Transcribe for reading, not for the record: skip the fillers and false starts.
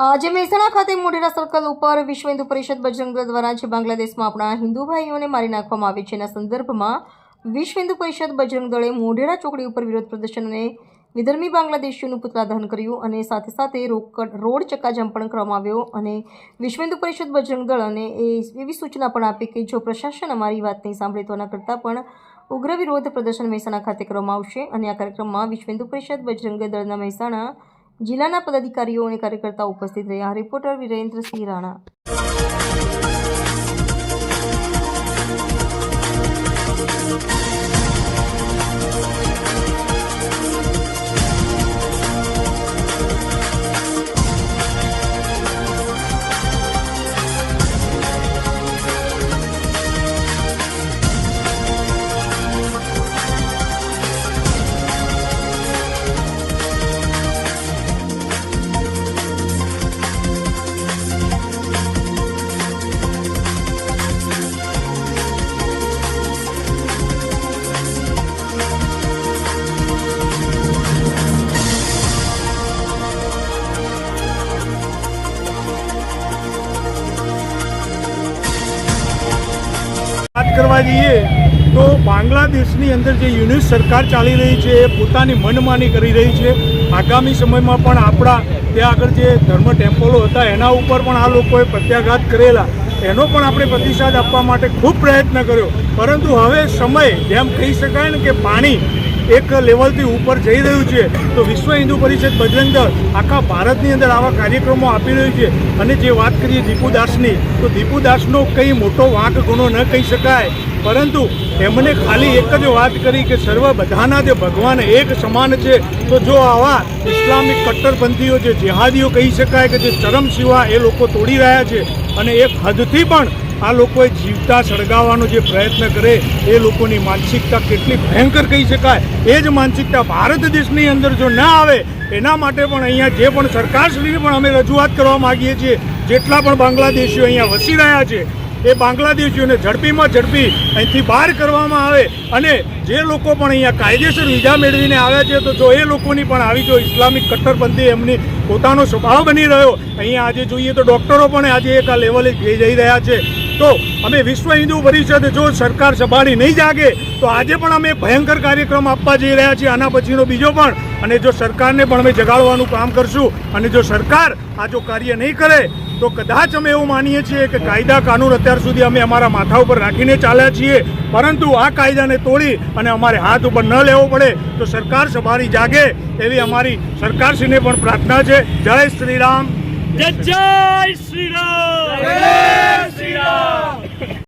આજે મહેસાણા ખાતે મોઢેરા સર્કલ ઉપર વિશ્વ હિન્દુ પરિષદ બજરંગ દળ દ્વારા જે બાંગ્લાદેશમાં આપણા હિન્દુ ભાઈઓને મારી નાખવામાં આવે છે એના સંદર્ભમાં વિશ્વ હિન્દુ પરિષદ બજરંગ દળે મોઢેરા ચોકડી ઉપર વિરોધ પ્રદર્શન અને વિધર્મી બાંગ્લાદેશીઓનું પુતળા દહન કર્યું અને સાથે સાથે રોડ ચક્કાજામ પણ કરવામાં આવ્યો અને વિશ્વ હિન્દુ પરિષદ બજરંગ દળ અને એવી સૂચના પણ આપી કે જો પ્રશાસન અમારી વાત નહીં સાંભળે તો આના કરતાં પણ ઉગ્ર વિરોધ પ્રદર્શન મહેસાણા ખાતે કરવામાં આવશે અને આ કાર્યક્રમમાં વિશ્વ હિન્દુ પરિષદ બજરંગ દળના મહેસાણા જિલ્લાના પદાધિકારીઓ અને કાર્યકર્તાઓ ઉપસ્થિત રહ્યા. રિપોર્ટર વિરેન્દ્રસિંહ રાણા. વાત કરવા જઈએ તો બાંગ્લાદેશની અંદર જે યુનિટ સરકાર ચાલી રહી છે એ પોતાની મનમાની કરી રહી છે. આગામી સમયમાં પણ આપણા ત્યાં આગળ જે ધર્મ ટેમ્પલો હતા એના ઉપર પણ આ લોકોએ પ્રત્યાઘાત કરેલા, એનો પણ આપણે પ્રતિસાદ આપવા માટે ખૂબ પ્રયત્ન કર્યો. પરંતુ હવે સમય જેમ કહી શકાય ને કે પાણી એક લેવલથી ઉપર જઈ રહ્યું છે, તો વિશ્વ હિન્દુ પરિષદ બજરંગ દળ આખા ભારતની અંદર આવા કાર્યક્રમો આપી રહ્યું છે. અને જે વાત કરીએ દીપુદાસની, તો દીપુદાસનો કંઈ મોટો વાંક ગુનો ન કહી શકાય, પરંતુ એમણે ખાલી એક જ વાત કરી કે સર્વ બધાના જે ભગવાન એક સમાન છે. તો જો આવા ઇસ્લામિક કટ્ટરપંથીઓ જે જેહાદીઓ કહી શકાય કે જે ચરમસીમા એ લોકો તોડી રહ્યા છે અને એક હદથી પણ આ લોકોએ જીવતા સળગાવવાનો જે પ્રયત્ન કરે એ લોકોની માનસિકતા કેટલી ભયંકર કહી શકાય. એ જ માનસિકતા ભારત દેશની અંદર જો ના આવે એના માટે પણ અહીંયા જે પણ સરકારશ્રીને પણ અમે રજૂઆત કરવા માગીએ છીએ. જેટલા પણ બાંગ્લાદેશીઓ અહીંયા વસી રહ્યા છે એ બાંગ્લાદેશીઓને ઝડપીમાં ઝડપી અહીંથી બહાર કરવામાં આવે અને જે લોકો પણ અહીંયા કાયદેસર વિઝા મેળવીને આવ્યા છે તો જો એ લોકોની પણ આવી જો ઇસ્લામિક કટ્ટરપંથી એમની પોતાનો સ્વભાવ બની રહ્યો, અહીંયા આજે જોઈએ તો ડૉક્ટરો પણ આજે એક આ લેવલે જઈ રહ્યા છે. તો અમે વિશ્વ હિન્દુ પરિષદ જો સરકાર સંભાળી નહીં જાગે તો આજે પણ અમે ભયંકર કાર્યક્રમ આપવા જઈ રહ્યા છીએ, આના પછીનો બીજો પણ. અને જો સરકારને પણ અમે જગાડવાનું કામ કરશું અને જો સરકાર આ જો કાર્ય નહીં કરે તો કદાચ અમે એવું માનીએ છીએ કે કાયદા કાનૂન અત્યાર સુધી અમે અમારા માથા ઉપર રાખીને ચાલ્યા છીએ, પરંતુ આ કાયદાને તોડી અને અમારે હાથ ઉપર ન લેવો પડે તો સરકાર સંભાળી જાગે એવી અમારી સરકારશ્રીને પણ પ્રાર્થના છે. જય શ્રી રામ. જય શ્રી રામ.